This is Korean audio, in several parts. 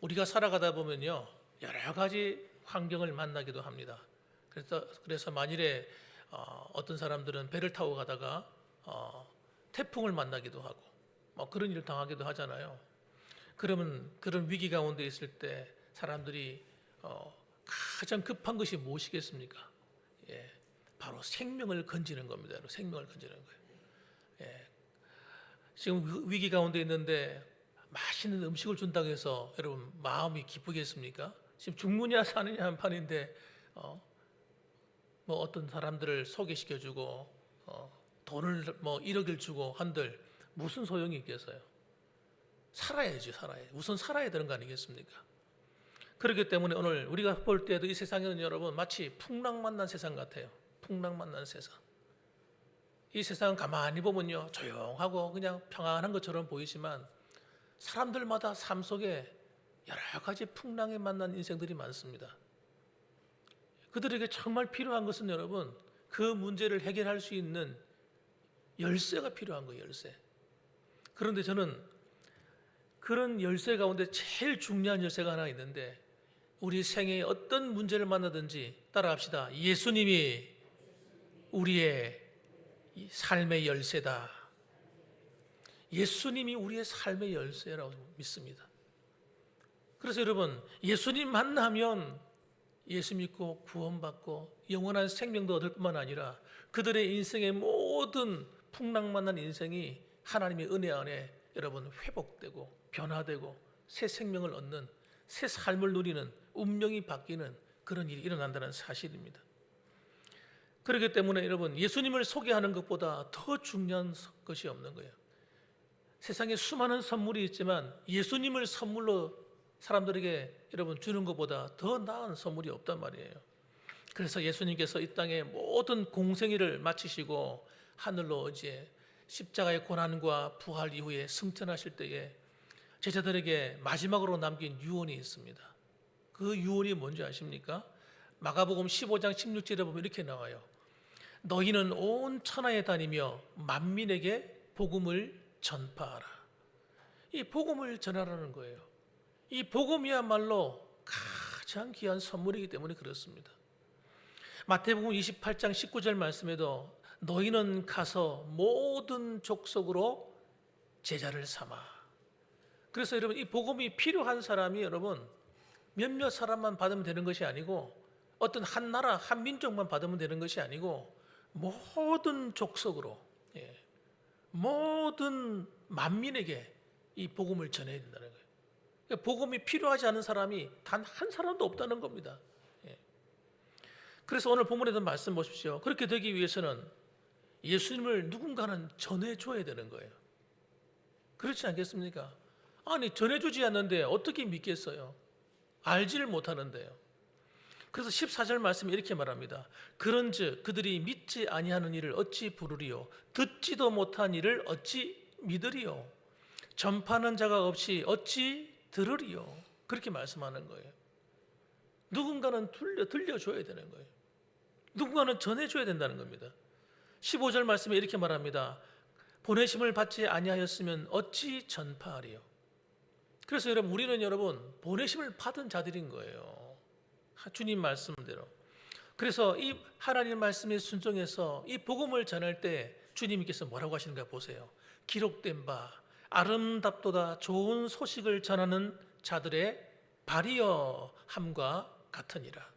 우리가 살아가다 보면요, 여러 가지 환경을 만나기도 합니다. 그래서 만일에 어떤 사람들은 배를 타고 가다가 태풍을 만나기도 하고 그런 일을 당하기도 하잖아요. 그러면 그런 위기 가운데 있을 때 사람들이 가장 급한 것이 무엇이겠습니까? 예, 바로 생명을 건지는 겁니다. 생명을 건지는 거예요. 예, 지금 위기 가운데 있는데 맛있는 음식을 준다고 해서 여러분 마음이 기쁘겠습니까? 지금 죽느냐 사느냐 한 판인데 어떤 사람들을 소개시켜주고 돈을 1억을 주고 한들 무슨 소용이 있겠어요? 살아야지, 살아야. 우선 살아야 되는 거 아니겠습니까? 그렇기 때문에 오늘 우리가 볼 때도 이 세상에는 여러분 마치 풍랑만난 세상 같아요. 풍랑만난 세상. 이 세상은 가만히 보면요, 조용하고 그냥 평안한 것처럼 보이지만 사람들마다 삶 속에 여러 가지 풍랑에 만난 인생들이 많습니다. 그들에게 정말 필요한 것은 여러분, 그 문제를 해결할 수 있는 열쇠가 필요한 거예요, 열쇠. 그런데 저는 그런 열쇠 가운데 제일 중요한 열쇠가 하나 있는데, 우리 생애에 어떤 문제를 만나든지 따라합시다. 예수님이 우리의 삶의 열쇠다. 예수님이 우리의 삶의 열쇠라고 믿습니다. 그래서 여러분, 예수님 만나면 예수 믿고 구원받고 영원한 생명도 얻을 뿐만 아니라 그들의 인생의 모든 풍랑만난 인생이 하나님의 은혜 안에 여러분 회복되고 변화되고 새 생명을 얻는, 새 삶을 누리는, 운명이 바뀌는 그런 일이 일어난다는 사실입니다. 그렇기 때문에 여러분, 예수님을 소개하는 것보다 더 중요한 것이 없는 거예요. 세상에 수많은 선물이 있지만 예수님을 선물로 사람들에게 여러분 주는 것보다 더 나은 선물이 없단 말이에요. 그래서 예수님께서 이 땅의 모든 공생애를 마치시고 하늘로 이제 십자가의 고난과 부활 이후에 승천하실 때에 제자들에게 마지막으로 남긴 유언이 있습니다. 그 유언이 뭔지 아십니까? 마가복음 15장 16절에 보면 이렇게 나와요. 너희는 온 천하에 다니며 만민에게 복음을 전파하라. 이 복음을 전하라는 거예요. 이 복음이야말로 가장 귀한 선물이기 때문에 그렇습니다. 마태복음 28장 19절 말씀에도 너희는 가서 모든 족속으로 제자를 삼아. 그래서 여러분, 이 복음이 필요한 사람이 여러분 몇몇 사람만 받으면 되는 것이 아니고, 어떤 한 나라 한 민족만 받으면 되는 것이 아니고 모든 족속으로, 모든 만민에게 이 복음을 전해야 된다는 거예요. 그러니까 복음이 필요하지 않은 사람이 단 한 사람도 없다는 겁니다. 그래서 오늘 본문에도 말씀 보십시오. 그렇게 되기 위해서는 예수님을 누군가는 전해줘야 되는 거예요. 그렇지 않겠습니까? 아니, 전해주지 않는데 어떻게 믿겠어요? 알지를 못하는데요. 그래서 14절 말씀이 이렇게 말합니다. 그런즉 그들이 믿지 아니하는 일을 어찌 부르리요? 듣지도 못한 일을 어찌 믿으리요? 전파하는 자가 없이 어찌 들으리요? 그렇게 말씀하는 거예요. 누군가는 들려줘야 되는 거예요. 누군가는 전해줘야 된다는 겁니다. 15절 말씀에 이렇게 말합니다. 보내심을 받지 아니하였으면 어찌 전파하리요? 그래서 우리는 여러분 보내심을 받은 자들인 거예요. 주님 말씀대로. 그래서 이 하나님 말씀에 순종해서 이 복음을 전할 때 주님께서 뭐라고 하시는가 보세요. 기록된 바 아름답도다 좋은 소식을 전하는 자들의 발이여 함과 같으니라.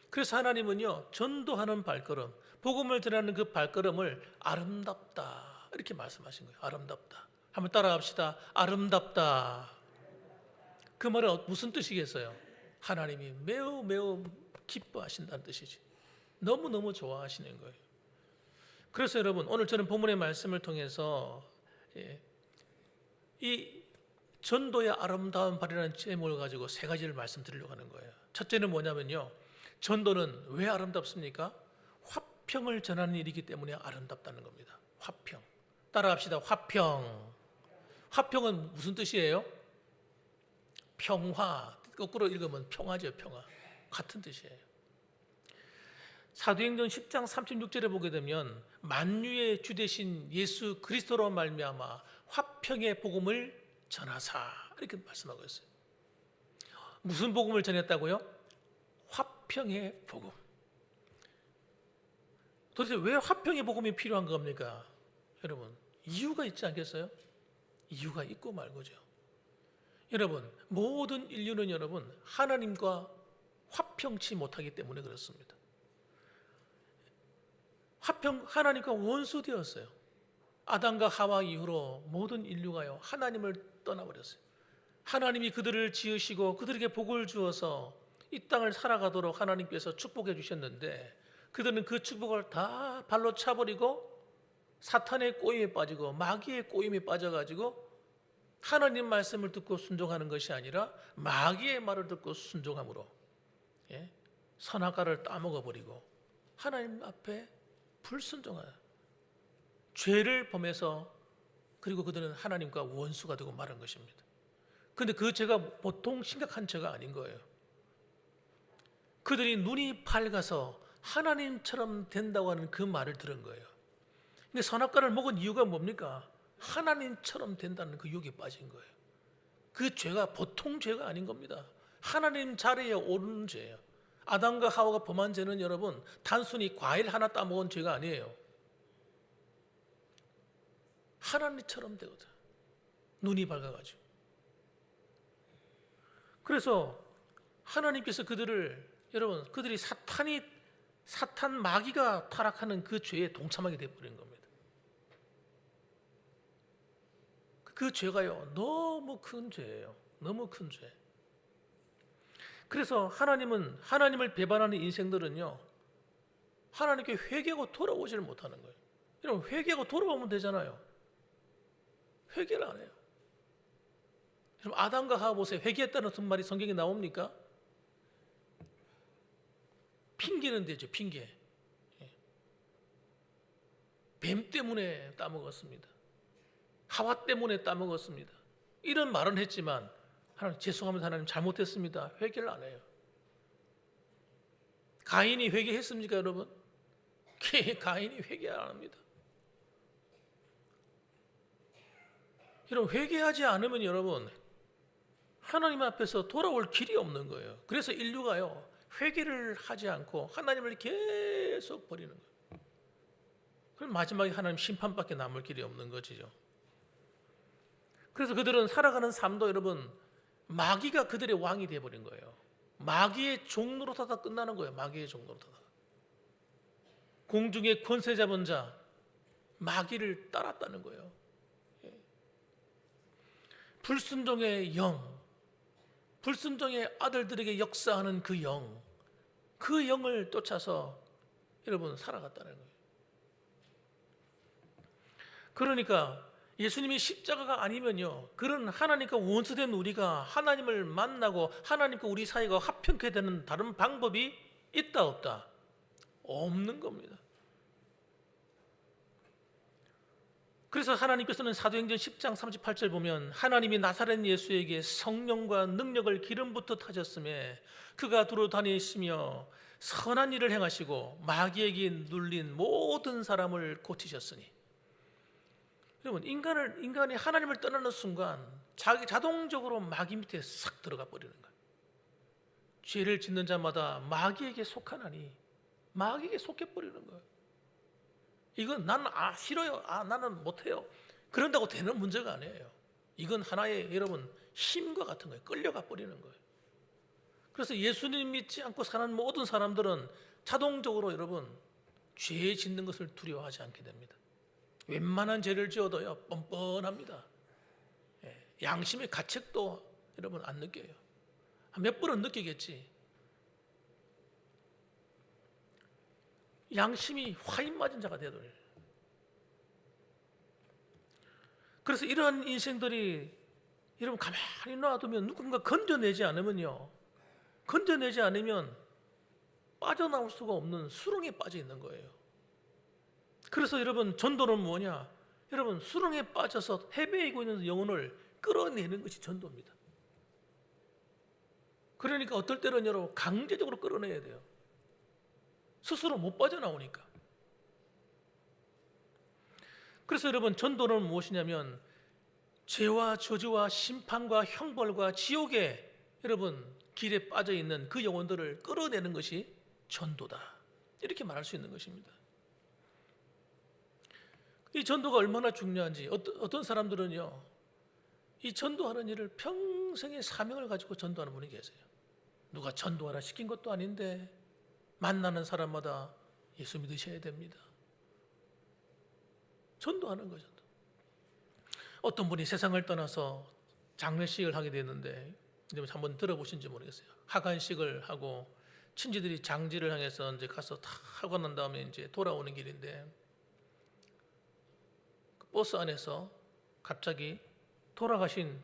그래서 하나님은요, 전도하는 발걸음, 복음을 전하는 그 발걸음을 아름답다 이렇게 말씀하신 거예요. 아름답다. 한번 따라합시다. 아름답다. 그 말은 무슨 뜻이겠어요? 하나님이 매우 매우 기뻐하신다는 뜻이지. 너무너무 좋아하시는 거예요. 그래서 여러분, 오늘 저는 본문의 말씀을 통해서 이 전도의 아름다운 발이라는 제목을 가지고 세 가지를 말씀드리려고 하는 거예요. 첫째는 뭐냐면요, 전도는 왜 아름답습니까? 화평을 전하는 일이기 때문에 아름답다는 겁니다. 화평. 따라합시다. 화평. 화평은 무슨 뜻이에요? 평화. 거꾸로 읽으면 평화죠. 평화. 같은 뜻이에요. 사도행전 10장 36절에 보게 되면 만유의 주 되신 예수 그리스도로 말미암아 화평의 복음을 전하사 이렇게 말씀하고 있어요. 무슨 복음을 전했다고요? 화평의 복음. 도대체 왜 화평의 복음이 필요한 겁니까? 여러분, 이유가 있지 않겠어요? 이유가 있고 말고죠. 여러분, 모든 인류는 여러분 하나님과 화평치 못하기 때문에 그렇습니다. 하나님과 원수되었어요. 아담과 하와 이후로 모든 인류가요 하나님을 떠나버렸어요. 하나님이 그들을 지으시고 그들에게 복을 주어서 이 땅을 살아가도록 하나님께서 축복해 주셨는데 그들은 그 축복을 다 발로 차버리고 사탄의 꼬임에 빠지고 마귀의 꼬임에 빠져가지고 하나님 말씀을 듣고 순종하는 것이 아니라 마귀의 말을 듣고 순종함으로 선악과를 따먹어버리고 하나님 앞에 불순종하는 죄를 범해서 그리고 그들은 하나님과 원수가 되고 말한 것입니다. 그런데 그 죄가 보통 심각한 죄가 아닌 거예요. 그들이 눈이 밝아서 하나님처럼 된다고 하는 그 말을 들은 거예요. 근데 선악과를 먹은 이유가 뭡니까? 하나님처럼 된다는 그 유혹에 빠진 거예요. 그 죄가 보통 죄가 아닌 겁니다. 하나님 자리에 오르는 죄예요. 아담과 하와가 범한 죄는 여러분 단순히 과일 하나 따먹은 죄가 아니에요. 하나님처럼 되거든. 눈이 밝아가지고. 그래서 하나님께서 여러분 그들이 사탄 마귀가 타락하는 그 죄에 동참하게 되어버린 겁니다. 그 죄가요 너무 큰 죄예요. 너무 큰 죄. 그래서 하나님을 배반하는 인생들은요 하나님께 회개하고 돌아오지를 못하는 거예요. 여러분 회개하고 돌아오면 되잖아요. 회개를 안 해요. 여러분 아담과 하와 보세요. 회개했다는 말이 성경에 나옵니까? 핑계는 되죠. 핑계. 뱀 때문에 따먹었습니다. 하와 때문에 따먹었습니다. 이런 말은 했지만 하나님 죄송합니다. 하나님 잘못했습니다. 회개를 안 해요. 가인이 회개했습니까 여러분? 가인이 회개 안 합니다. 여러분 회개하지 않으면 여러분 하나님 앞에서 돌아올 길이 없는 거예요. 그래서 인류가요 회개를 하지 않고 하나님을 계속 버리는 거예요. 그럼 마지막에 하나님 심판밖에 남을 길이 없는 거지요. 그래서 그들은 살아가는 삶도 여러분 마귀가 그들의 왕이 되어버린 거예요. 마귀의 종노릇하다 끝나는 거예요. 마귀의 종노릇하다. 공중의 권세 잡은 자 마귀를 따랐다는 거예요. 불순종의 영, 불순종의 아들들에게 역사하는 그 영을 쫓아서 여러분 살아갔다는 거예요. 그러니까 예수님이 십자가가 아니면요 그런 하나님과 원수된 우리가 하나님을 만나고 하나님과 우리 사이가 화평케 되는 다른 방법이 있다 없다? 없는 겁니다. 그래서 하나님께서는 사도행전 10장 38절 보면 하나님이 나사렛 예수에게 성령과 능력을 기름부터 타셨음에 그가 두루 다니시며 선한 일을 행하시고 마귀에게 눌린 모든 사람을 고치셨으니. 여러분 인간이 하나님을 떠나는 순간 자동적으로 마귀 밑에 싹 들어가 버리는 거예요. 죄를 짓는 자마다 마귀에게 속하나니 마귀에게 속해 버리는 거예요. 이건 나는 싫어요. 나는 못해요. 그런다고 되는 문제가 아니에요. 이건 하나의 여러분 힘과 같은 거예요. 끌려가 버리는 거예요. 그래서 예수님 믿지 않고 사는 모든 사람들은 자동적으로 여러분 죄 짓는 것을 두려워하지 않게 됩니다. 웬만한 죄를 지어도요 뻔뻔합니다. 양심의 가책도 여러분 안 느껴요. 몇 번은 느끼겠지. 양심이 화인 맞은 자가 되어버려요. 그래서 이러한 인생들이 여러분 가만히 놔두면 누군가 건져내지 않으면 빠져나올 수가 없는 수렁에 빠져 있는 거예요. 그래서 여러분 전도는 뭐냐? 여러분 수렁에 빠져서 헤매이고 있는 영혼을 끌어내는 것이 전도입니다. 그러니까 어떨 때는 여러분 강제적으로 끌어내야 돼요. 스스로 못 빠져나오니까. 그래서 여러분 전도는 무엇이냐면 죄와 저주와 심판과 형벌과 지옥에 여러분 길에 빠져 있는 그 영혼들을 끌어내는 것이 전도다. 이렇게 말할 수 있는 것입니다. 이 전도가 얼마나 중요한지 어떤 사람들은요, 이 전도하는 일을 평생의 사명을 가지고 전도하는 분이 계세요. 누가 전도하라 시킨 것도 아닌데 만나는 사람마다 예수 믿으셔야 됩니다. 전도하는 거죠. 어떤 분이 세상을 떠나서 장례식을 하게 됐는데, 한번 들어보신지 모르겠어요. 하관식을 하고 친지들이 장지를 향해서 이제 가서 다 하고 난 다음에 이제 돌아오는 길인데, 그 버스 안에서 갑자기 돌아가신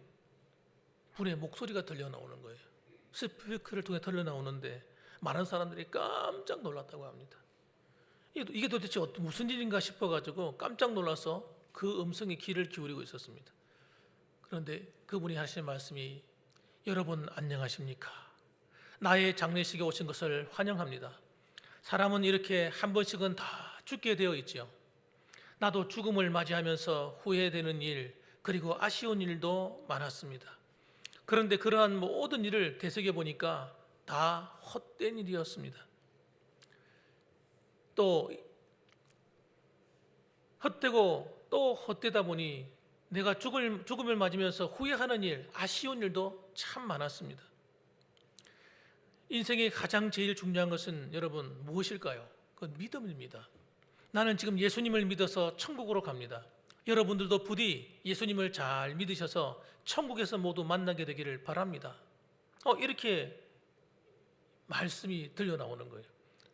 분의 목소리가 들려 나오는 거예요. 스피커를 통해 들려 나오는데 많은 사람들이 깜짝 놀랐다고 합니다. 이게 도대체 무슨 일인가 싶어가지고 깜짝 놀라서 그 음성에 귀를 기울이고 있었습니다. 그런데 그분이 하시는 말씀이, 여러분 안녕하십니까? 나의 장례식에 오신 것을 환영합니다. 사람은 이렇게 한 번씩은 다 죽게 되어 있지요. 나도 죽음을 맞이하면서 후회되는 일, 그리고 아쉬운 일도 많았습니다. 그런데 그러한 모든 일을 되새겨 보니까 다 헛된 일이었습니다. 또 헛되고 또 헛되다 보니 내가 죽음을 맞으면서 후회하는 일, 아쉬운 일도 참 많았습니다. 인생의 가장 제일 중요한 것은 여러분 무엇일까요? 그건 믿음입니다. 나는 지금 예수님을 믿어서 천국으로 갑니다. 여러분들도 부디 예수님을 잘 믿으셔서 천국에서 모두 만나게 되기를 바랍니다. 이렇게 말씀이 들려 나오는 거예요.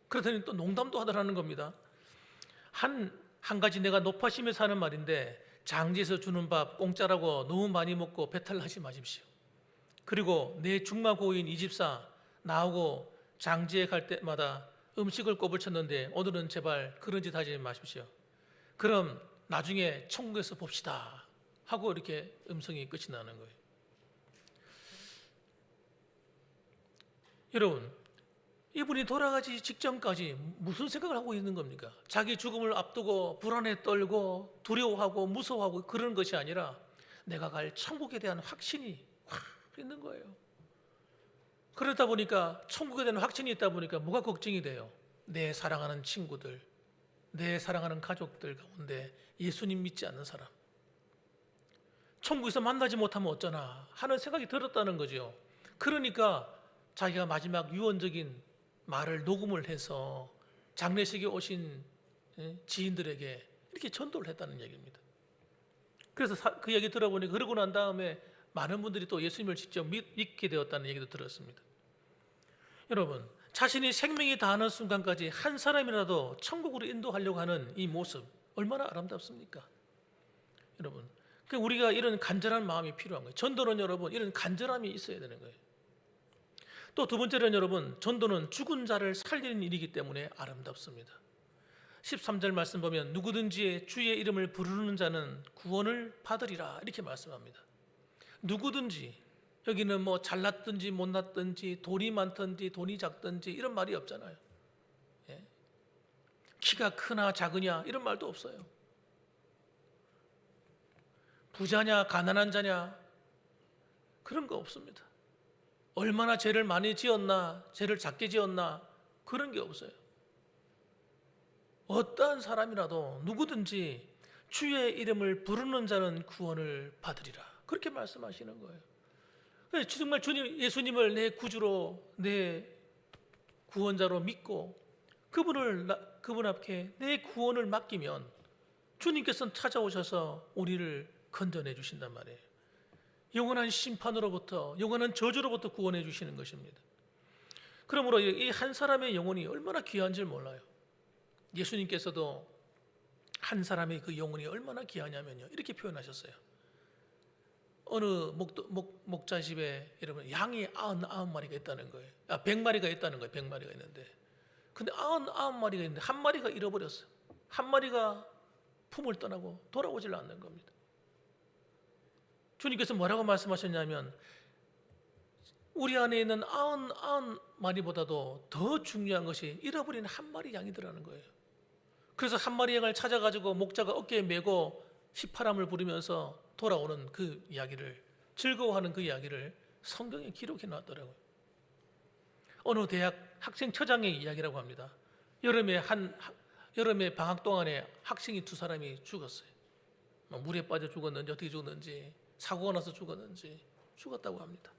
그러더니 또 농담도 하더라는 겁니다. 한 가지 내가 높아심에서 하는 말인데, 장지에서 주는 밥 공짜라고 너무 많이 먹고 배탈 나지 마십시오. 그리고 내 중마고인 이 집사 나하고 장지에 갈 때마다 음식을 꼬불쳤는데 오늘은 제발 그런 짓 하지 마십시오. 그럼 나중에 천국에서 봅시다 하고 이렇게 음성이 끝이 나는 거예요. 여러분, 이분이 돌아가기 직전까지 무슨 생각을 하고 있는 겁니까? 자기 죽음을 앞두고 불안에 떨고 두려워하고 무서워하고 그런 것이 아니라 내가 갈 천국에 대한 확신이 확 있는 거예요. 그러다 보니까 천국에 대한 확신이 있다 보니까 뭐가 걱정이 돼요? 내 사랑하는 친구들, 내 사랑하는 가족들 가운데 예수님 믿지 않는 사람, 천국에서 만나지 못하면 어쩌나 하는 생각이 들었다는 거죠. 그러니까 자기가 마지막 유언적인 말을 녹음을 해서 장례식에 오신 지인들에게 이렇게 전도를 했다는 얘기입니다. 그래서 그 얘기 들어보니 그러고 난 다음에 많은 분들이 또 예수님을 직접 믿게 되었다는 얘기도 들었습니다. 여러분, 자신이 생명이 다하는 순간까지 한 사람이라도 천국으로 인도하려고 하는 이 모습 얼마나 아름답습니까? 여러분, 우리가 이런 간절한 마음이 필요한 거예요. 전도는 여러분 이런 간절함이 있어야 되는 거예요. 또 두 번째는 여러분, 전도는 죽은 자를 살리는 일이기 때문에 아름답습니다. 13절 말씀 보면 누구든지 주의 이름을 부르는 자는 구원을 받으리라 이렇게 말씀합니다. 누구든지, 여기는 뭐 잘났든지 못났든지 돈이 많든지 돈이 작든지 이런 말이 없잖아요. 키가 크나 작으냐 이런 말도 없어요. 부자냐 가난한 자냐 그런 거 없습니다. 얼마나 죄를 많이 지었나 죄를 작게 지었나 그런 게 없어요. 어떠한 사람이라도 누구든지 주의 이름을 부르는 자는 구원을 받으리라 그렇게 말씀하시는 거예요. 정말 예수님을 내 구주로 내 구원자로 믿고 그분 앞에 내 구원을 맡기면 주님께서는 찾아오셔서 우리를 건져내 주신단 말이에요. 영원한 심판으로부터 영원한 저주로부터 구원해 주시는 것입니다. 그러므로 이 한 사람의 영혼이 얼마나 귀한지 몰라요. 예수님께서도 한 사람의 그 영혼이 얼마나 귀하냐면요 이렇게 표현하셨어요. 어느 목자 집에 여러분 양이 99마리가 있다는 거예요. 100마리가 있다는 거예요. 100마리가 있는데 근데 99마리가 있는데 한 마리가 잃어버렸어요. 한 마리가 품을 떠나고 돌아오질 않는 겁니다. 주님께서 뭐라고 말씀하셨냐면 우리 안에 있는 99마리보다도 더 중요한 것이 잃어버린 한 마리 양이더라는 거예요. 그래서 한 마리 양을 찾아가지고 목자가 어깨에 메고 시파람을 부르면서 돌아오는 그 이야기를 즐거워하는 그 이야기를 성경에 기록해 놨더라고요. 어느 대학 학생처장의 이야기라고 합니다. 여름에 방학 동안에 학생이 2사람이 죽었어요. 물에 빠져 죽었는지 어떻게 죽었는지, 사고가 나서 죽었는지 죽었다고 합니다.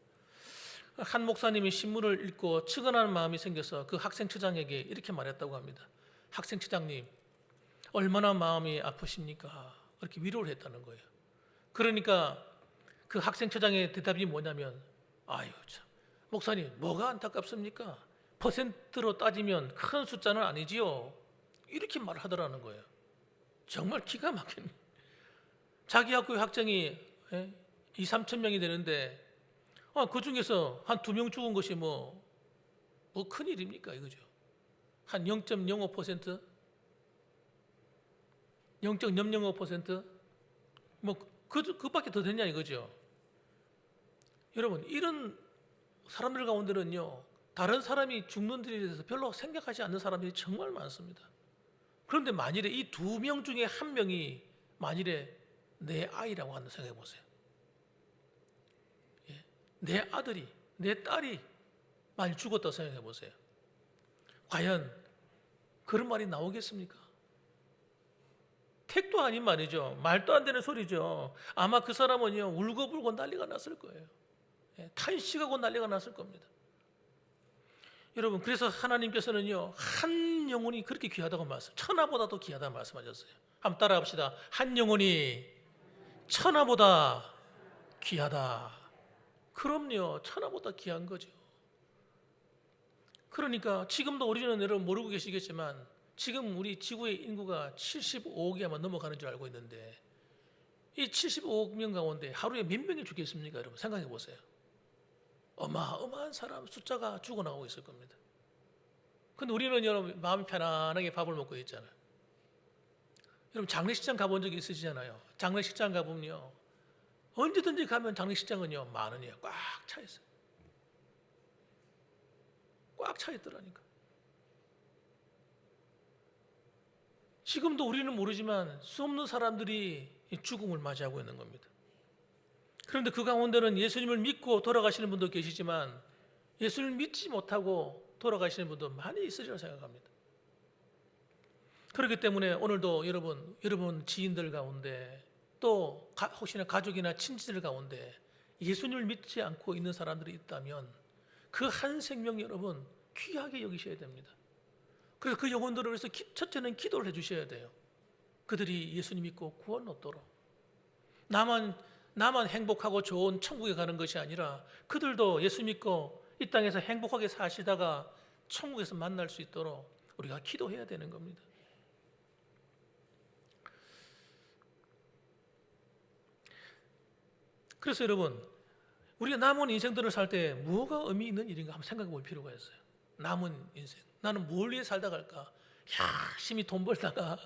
한 목사님이 신문을 읽고 측은한 마음이 생겨서 그 학생처장에게 이렇게 말했다고 합니다. 학생처장님, 얼마나 마음이 아프십니까? 그렇게 위로를 했다는 거예요. 그러니까 그 학생처장의 대답이 뭐냐면, 아유 참, 목사님 뭐가 안타깝습니까? 퍼센트로 따지면 큰 숫자는 아니지요. 이렇게 말하더라는 거예요. 정말 기가 막히네. 자기 학교의 학생이 2, 3천 명이 되는데 그 중에서 한 2명 죽은 것이 뭐 큰일입니까? 이거죠. 한 0.05%? 0.005%? 그밖에 더 되냐 이거죠. 여러분, 이런 사람들 가운데는요, 다른 사람이 죽는 일에 대해서 별로 생각하지 않는 사람들이 정말 많습니다. 그런데 만일에 이 2명 중에 1명이 만일에 내 아이라고 한다 생각해 보세요. 내 아들이, 내 딸이 만일 죽었다고 생각해 보세요. 과연 그런 말이 나오겠습니까? 택도 아닌 말이죠. 말도 안 되는 소리죠. 아마 그 사람은요, 울고불고 난리가 났을 거예요. 탄식하고 난리가 났을 겁니다. 여러분, 그래서 하나님께서는요, 한 영혼이 그렇게 귀하다고 천하보다도 귀하다고 말씀하셨어요. 한번 따라합시다. 한 영혼이 천하보다 귀하다. 그럼요, 천하보다 귀한 거죠. 그러니까 지금도 우리는 여러분 모르고 계시겠지만, 지금 우리 지구의 인구가 75억이 아마 넘어가는 줄 알고 있는데, 이 75억 명 가운데 하루에 몇 명이 죽겠습니까? 여러분 생각해 보세요. 어마어마한 사람 숫자가 죽어나가고 있을 겁니다. 근데 우리는 여러분 마음 편안하게 밥을 먹고 있잖아요. 여러분 장례식장 가본 적이 있으시잖아요. 장례식장 가보면요, 언제든지 가면 장례식장은요 많으니요 꽉 차 있어요. 꽉 차 있더라니까. 지금도 우리는 모르지만 수없는 사람들이 죽음을 맞이하고 있는 겁니다. 그런데 그 가운데는 예수님을 믿고 돌아가시는 분도 계시지만 예수님을 믿지 못하고 돌아가시는 분도 많이 있으리라 생각합니다. 그렇기 때문에 오늘도 여러분 지인들 가운데 또 혹시나 가족이나 친지들 가운데 예수님을 믿지 않고 있는 사람들이 있다면 그 한 생명 여러분 귀하게 여기셔야 됩니다. 그래서 그 영혼들을 위해서 첫째는 기도를 해주셔야 돼요. 그들이 예수님 믿고 구원 얻도록. 나만 행복하고 좋은 천국에 가는 것이 아니라 그들도 예수 믿고 이 땅에서 행복하게 사시다가 천국에서 만날 수 있도록 우리가 기도해야 되는 겁니다. 그래서 여러분, 우리가 남은 인생들을 살 때 뭐가 의미 있는 일인가 한번 생각해 볼 필요가 있어요. 남은 인생, 나는 뭘 위해 살다 갈까? 열심히 돈 벌다가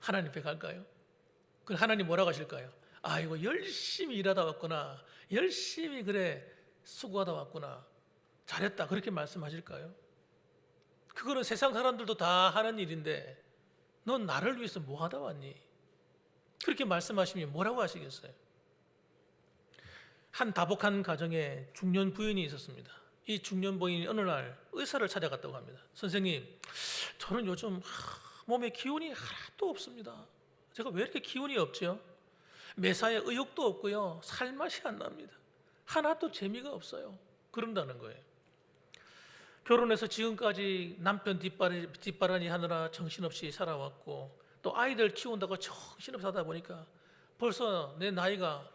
하나님 앞에 갈까요? 그럼 하나님 뭐라고 하실까요? 아이고 열심히 일하다 왔구나, 열심히 그래 수고하다 왔구나, 잘했다, 그렇게 말씀하실까요? 그거는 세상 사람들도 다 하는 일인데 넌 나를 위해서 뭐 하다 왔니? 그렇게 말씀하시면 뭐라고 하시겠어요? 한 다복한 가정에 중년 부인이 있었습니다. 이 중년 부인이 어느 날 의사를 찾아갔다고 합니다. 선생님, 저는 요즘 몸에 기운이 하나도 없습니다. 제가 왜 이렇게 기운이 없죠? 매사에 의욕도 없고요, 살맛이 안 납니다. 하나도 재미가 없어요. 그런다는 거예요. 결혼해서 지금까지 남편 뒷바라니 하느라 정신없이 살아왔고, 또 아이들 키운다고 정신없이 하다 보니까 벌써 내 나이가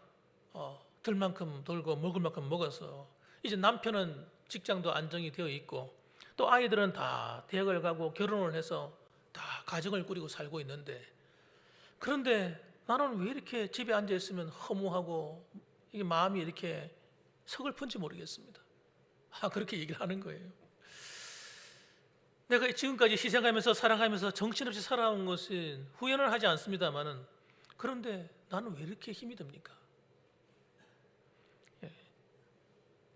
들 만큼 돌고 먹을 만큼 먹어서 이제 남편은 직장도 안정이 되어 있고 또 아이들은 다 대학을 가고 결혼을 해서 다 가정을 꾸리고 살고 있는데, 그런데 나는 왜 이렇게 집에 앉아 있으면 허무하고 이게 마음이 이렇게 서글픈지 모르겠습니다. 그렇게 얘기를 하는 거예요. 내가 지금까지 희생하면서 사랑하면서 정신없이 살아온 것은 후회는 하지 않습니다만은, 그런데 나는 왜 이렇게 힘이 듭니까?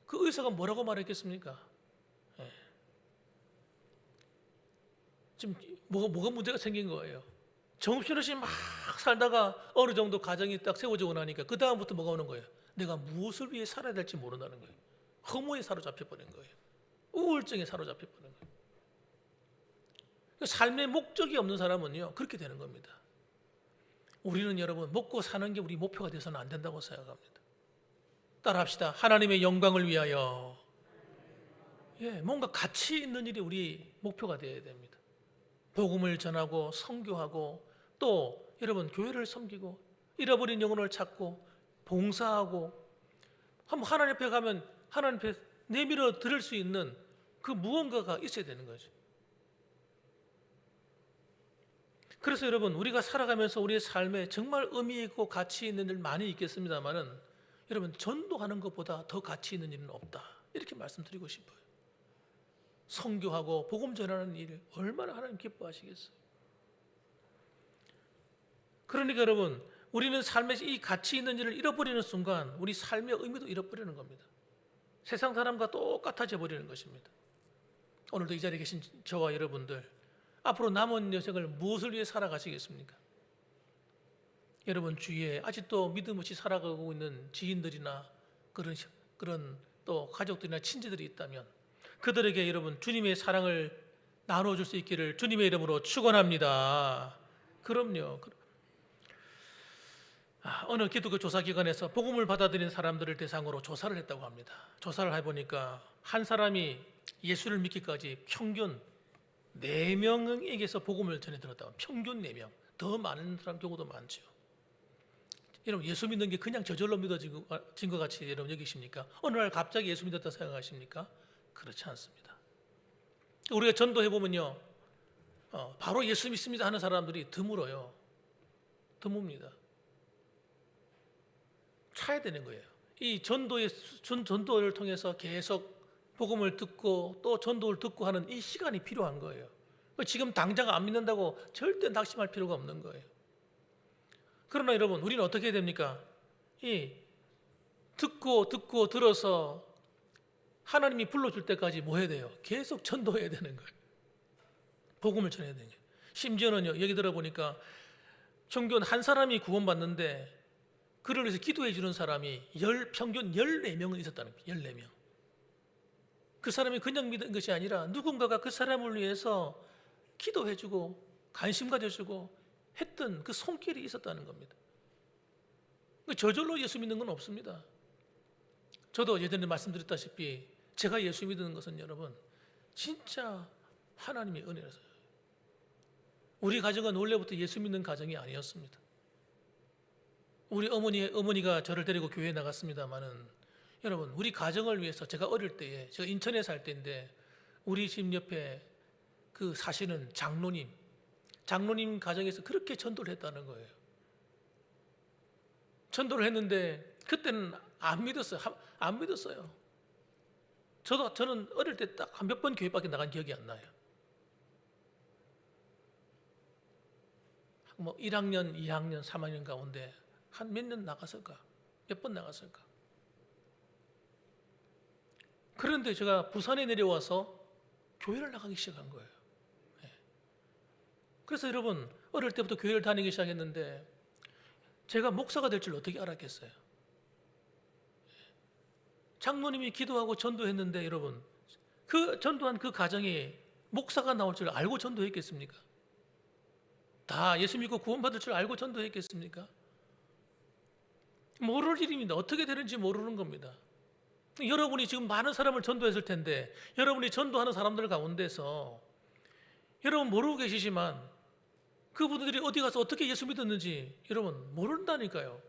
그 의사가 뭐라고 말했겠습니까? 지금 뭐가 문제가 생긴 거예요. 정신없이 막 살다가 어느 정도 가정이 딱 세워지고 나니까 그 다음부터 뭐가 오는 거예요? 내가 무엇을 위해 살아야 될지 모른다는 거예요. 허무에 사로잡혀 버린 거예요. 우울증에 사로잡혀 버는 거예요. 삶의 목적이 없는 사람은요 그렇게 되는 겁니다. 우리는 여러분 먹고 사는 게 우리 목표가 돼서는 안 된다고 생각합니다. 따라합시다. 하나님의 영광을 위하여. 뭔가 가치 있는 일이 우리 목표가 되어야 됩니다. 복음을 전하고 선교하고 또 여러분 교회를 섬기고 잃어버린 영혼을 찾고 봉사하고 한번 하나님 앞에 가면 하나님 앞에 내밀어 드릴 수 있는 그 무언가가 있어야 되는 거죠. 그래서 여러분 우리가 살아가면서 우리의 삶에 정말 의미 있고 가치 있는 일 많이 있겠습니다만은 여러분 전도하는 것보다 더 가치 있는 일은 없다 이렇게 말씀드리고 싶어요. 선교하고 복음 전하는 일 얼마나 하나님 기뻐하시겠어요. 그러니까 여러분 우리는 삶에서 이 가치 있는 일을 잃어버리는 순간 우리 삶의 의미도 잃어버리는 겁니다. 세상 사람과 똑같아져 버리는 것입니다. 오늘도 이 자리에 계신 저와 여러분들 앞으로 남은 여생을 무엇을 위해 살아가시겠습니까? 여러분 주위에 아직도 믿음 없이 살아가고 있는 지인들이나 그런 또 가족들이나 친지들이 있다면 그들에게 여러분 주님의 사랑을 나눠줄 수 있기를 주님의 이름으로 축원합니다. 그럼요. 어느 기독교 조사기관에서 복음을 받아들인 사람들을 대상으로 조사를 했다고 합니다. 조사를 해보니까 한 사람이 예수를 믿기까지 평균 4명에게서 복음을 전해 들었다고 합니다. 평균 4명. 더 많은 사람 경우도 많죠. 여러분 예수 믿는 게 그냥 저절로 믿어진 것 같이 여러분 여기십니까? 어느 날 갑자기 예수 믿었다 생각하십니까? 그렇지 않습니다. 우리가 전도해보면요 바로 예수 믿습니다 하는 사람들이 드물어요. 드뭅니다. 차야 되는 거예요. 이 전도를 통해서 계속 복음을 듣고 또 전도를 듣고 하는 이 시간이 필요한 거예요. 지금 당장 안 믿는다고 절대 낙심할 필요가 없는 거예요. 그러나 여러분 우리는 어떻게 해야 됩니까? 듣고 들어서 하나님이 불러줄 때까지 뭐 해야 돼요? 계속 전도해야 되는 거예요. 복음을 전해야 되는 거예요. 심지어는요 여기 들어보니까 평균 한 사람이 구원받는데 그를 위해서 기도해 주는 사람이 평균 14명은 있었다는 거예요. 14명. 그 사람이 그냥 믿은 것이 아니라 누군가가 그 사람을 위해서 기도해 주고 관심 가져주고 했던 그 손길이 있었다는 겁니다. 저절로 예수 믿는 건 없습니다. 저도 예전에 말씀드렸다시피 제가 예수 믿는 것은 여러분 진짜 하나님의 은혜라서요. 우리 가정은 원래부터 예수 믿는 가정이 아니었습니다. 우리 어머니가 저를 데리고 교회에 나갔습니다마는 여러분 우리 가정을 위해서 제가 어릴 때에 제가 인천에 살 때인데 우리 집 옆에 그 사시는 장로님 가정에서 그렇게 전도를 했다는 거예요. 전도를 했는데 그때는 안 믿었어요. 저는 어릴 때 딱 몇 번 교회밖에 나간 기억이 안 나요. 뭐 1학년, 2학년, 3학년 가운데 한 몇 년 나갔을까? 몇 번 나갔을까? 그런데 제가 부산에 내려와서 교회를 나가기 시작한 거예요. 그래서 여러분 어릴 때부터 교회를 다니기 시작했는데 제가 목사가 될 줄 어떻게 알았겠어요? 장로님이 기도하고 전도했는데 여러분 그 전도한 그 가정이 목사가 나올 줄 알고 전도했겠습니까? 다 예수 믿고 구원받을 줄 알고 전도했겠습니까? 모를 일입니다. 어떻게 되는지 모르는 겁니다. 여러분이 지금 많은 사람을 전도했을 텐데 여러분이 전도하는 사람들 가운데서 여러분 모르고 계시지만 그분들이 어디 가서 어떻게 예수 믿었는지 여러분 모른다니까요.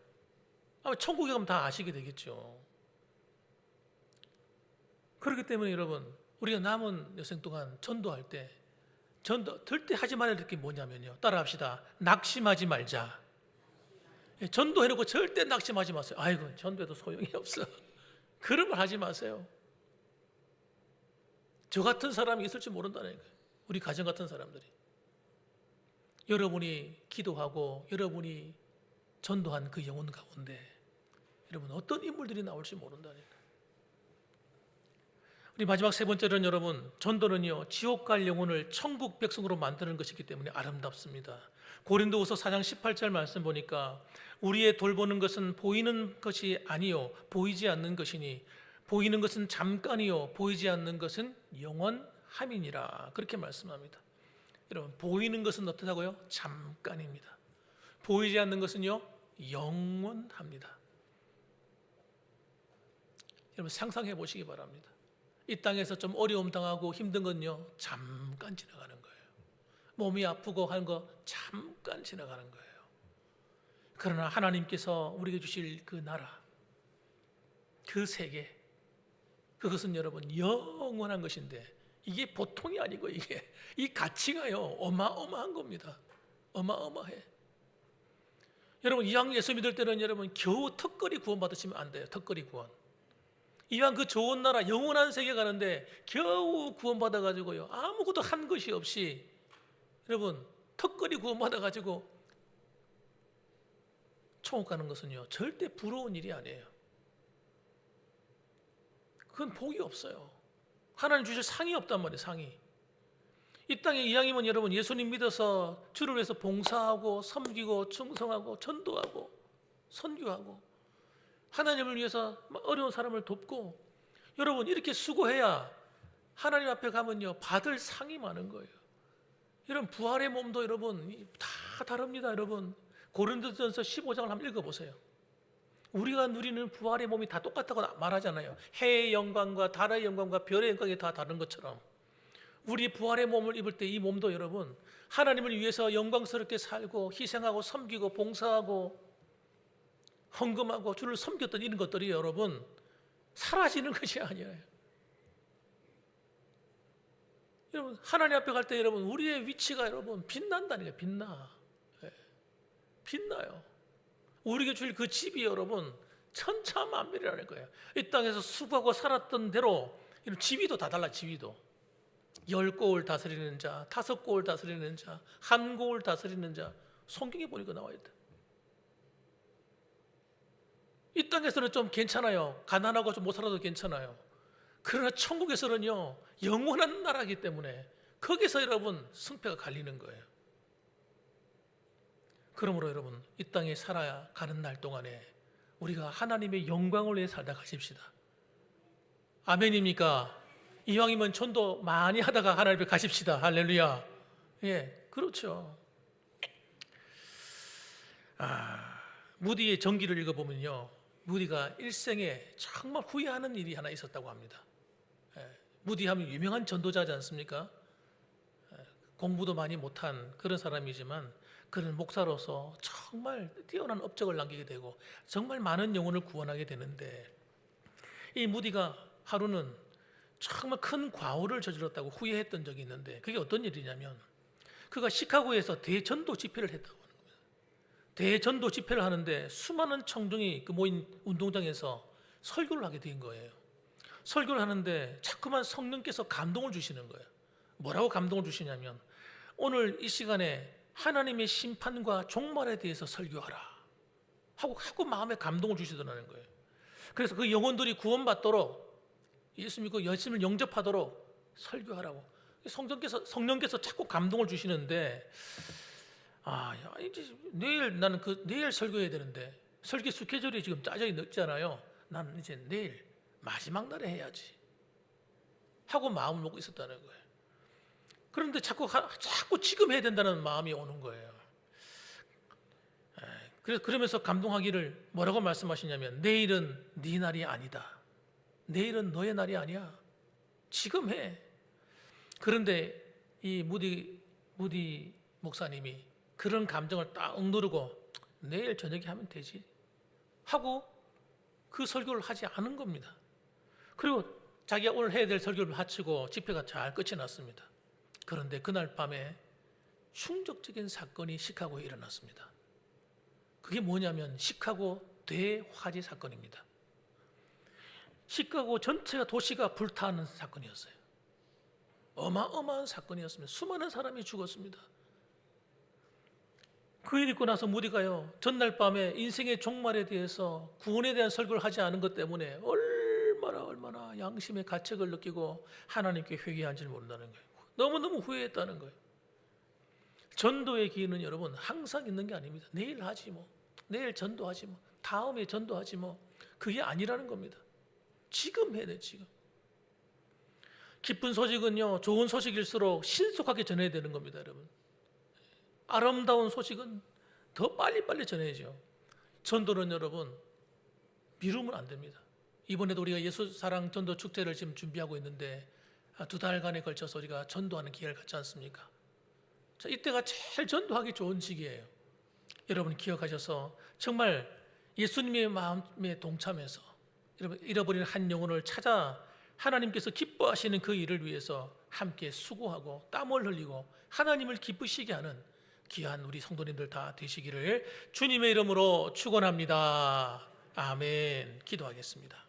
아마 천국에 가면 다 아시게 되겠죠. 그렇기 때문에 여러분 우리가 남은 여생 동안 전도할 때 절대 하지 말아야 될 게 뭐냐면요. 따라합시다. 낙심하지 말자. 전도해놓고 절대 낙심하지 마세요. 아이고 전도해도 소용이 없어. 그런 말 하지 마세요. 저 같은 사람이 있을지 모른다는 거예요. 우리 가정 같은 사람들이. 여러분이 기도하고 여러분이 전도한 그 영혼 가운데 여러분 어떤 인물들이 나올지 모른다는 거예요. 우리 마지막 세 번째는 여러분 전도는요 지옥 갈 영혼을 천국 백성으로 만드는 것이기 때문에 아름답습니다. 고린도후서 4장 18절 말씀 보니까 우리의 돌보는 것은 보이는 것이 아니요 보이지 않는 것이니 보이는 것은 잠깐이요 보이지 않는 것은 영원함이니라 그렇게 말씀합니다. 여러분 보이는 것은 어떻다고요? 잠깐입니다. 보이지 않는 것은요 영원합니다. 여러분 상상해 보시기 바랍니다. 이 땅에서 좀 어려움 당하고 힘든 건요 잠깐 지나가는 거예요. 몸이 아프고 하는 거 잠깐 지나가는 거예요. 그러나 하나님께서 우리에게 주실 그 나라, 그 세계, 그것은 여러분 영원한 것인데 이게 보통이 아니고 이게 이 가치가요 어마어마한 겁니다. 어마어마해. 여러분 이왕 예수 믿을 때는 여러분 겨우 턱걸이 구원 받으시면 안 돼요. 턱걸이 구원. 이왕 그 좋은 나라 영원한 세계 가는데 겨우 구원 받아가지고요 아무것도 한 것이 없이 여러분 턱걸이 구원 받아가지고 천국 가는 것은요 절대 부러운 일이 아니에요. 그건 복이 없어요. 하나님 주실 상이 없단 말이에요. 상이. 이 땅에 이왕이면 여러분 예수님 믿어서 주를 위해서 봉사하고 섬기고 충성하고 전도하고 선교하고 하나님을 위해서 어려운 사람을 돕고 여러분 이렇게 수고해야 하나님 앞에 가면요 받을 상이 많은 거예요. 여러분 부활의 몸도 여러분 다 다릅니다. 여러분 고린도전서 15장을 한번 읽어보세요. 우리가 누리는 부활의 몸이 다 똑같다고 말하잖아요. 해의 영광과 달의 영광과 별의 영광이 다 다른 것처럼 우리 부활의 몸을 입을 때 이 몸도 여러분 하나님을 위해서 영광스럽게 살고 희생하고 섬기고 봉사하고 헌금하고 주를 섬겼던 이런 것들이 여러분 사라지는 것이 아니에요. 여러분 하나님 앞에 갈 때 여러분 우리의 위치가 여러분 빛난다니까요. 빛나. 빛나요. 우리에게 줄 그 집이 여러분 천차만별이라는 거예요. 이 땅에서 수고하고 살았던 대로 지위도 다 달라. 지위도 10고을 다스리는 자, 5고을 다스리는 자, 1고을 다스리는 자 성경에 보니까 나와 있다. 이 땅에서는 좀 괜찮아요. 가난하고 좀 못 살아도 괜찮아요. 그러나 천국에서는요 영원한 나라이기 때문에 거기서 여러분 승패가 갈리는 거예요. 그러므로 여러분 이 땅에 살아가는 날 동안에 우리가 하나님의 영광을 위해 살다 가십시다. 아멘입니까? 이왕이면 전도 많이 하다가 하나님 앞에 가십시다. 할렐루야. 예, 그렇죠. 무디의 전기를 읽어보면요 무디가 일생에 정말 후회하는 일이 하나 있었다고 합니다. 무디 하면 유명한 전도자지 않습니까? 공부도 많이 못한 그런 사람이지만 그는 목사로서 정말 뛰어난 업적을 남기게 되고 정말 많은 영혼을 구원하게 되는데 이 무디가 하루는 정말 큰 과오를 저질렀다고 후회했던 적이 있는데 그게 어떤 일이냐면 그가 시카고에서 대전도 집회를 했다고 하는 겁니다. 대전도 집회를 하는데 수많은 청중이 그 모인 운동장에서 설교를 하게 된 거예요. 설교를 하는데 자꾸만 성령께서 감동을 주시는 거예요. 뭐라고 감동을 주시냐면 오늘 이 시간에 하나님의 심판과 종말에 대해서 설교하라 하고 마음에 감동을 주시더라는 거예요. 그래서 그 영혼들이 구원받도록 예수 믿고 예수님을 영접하도록 설교하라고 성령께서 자꾸 감동을 주시는데 이제 내일 설교해야 되는데 설교 스케줄이 지금 짜져 있잖아요. 나는 이제 내일 마지막 날에 해야지 하고 마음을 먹고 있었다는 거예요. 그런데 자꾸 지금 해야 된다는 마음이 오는 거예요. 그러면서 감동하기를 뭐라고 말씀하시냐면 내일은 네 날이 아니다. 내일은 너의 날이 아니야. 지금 해. 그런데 이 무디 목사님이 그런 감정을 딱 억누르고 내일 저녁에 하면 되지 하고 그 설교를 하지 않은 겁니다. 그리고 자기가 오늘 해야 될 설교를 마치고 집회가 잘 끝이 났습니다. 그런데 그날 밤에 충격적인 사건이 시카고에 일어났습니다. 그게 뭐냐면 시카고 대화재 사건입니다. 시카고 전체가 도시가 불타는 사건이었어요. 어마어마한 사건이었습니다. 수많은 사람이 죽었습니다. 그 일 있고 나서 무디가요 전날 밤에 인생의 종말에 대해서 구원에 대한 설교를 하지 않은 것 때문에 얼마나 양심의 가책을 느끼고 하나님께 회개한 줄 모른다는 거예요. 너무너무 후회했다는 거예요. 전도의 기회는 여러분 항상 있는 게 아닙니다. 내일 하지 뭐, 내일 전도하지 뭐, 다음에 전도하지 뭐, 그게 아니라는 겁니다. 지금 해야 돼, 지금. 기쁜 소식은요, 좋은 소식일수록 신속하게 전해야 되는 겁니다, 여러분. 아름다운 소식은 더 빨리빨리 전해야죠. 전도는 여러분, 미루면 안 됩니다. 이번에도 우리가 예수사랑 전도 축제를 지금 준비하고 있는데 2달간에 걸쳐서 우리가 전도하는 기회를 갖지 않습니까? 자, 이때가 제일 전도하기 좋은 시기예요. 여러분 기억하셔서 정말 예수님의 마음에 동참해서 여러분 잃어버린 한 영혼을 찾아 하나님께서 기뻐하시는 그 일을 위해서 함께 수고하고 땀을 흘리고 하나님을 기쁘시게 하는 귀한 우리 성도님들 다 되시기를 주님의 이름으로 축원합니다. 아멘. 기도하겠습니다.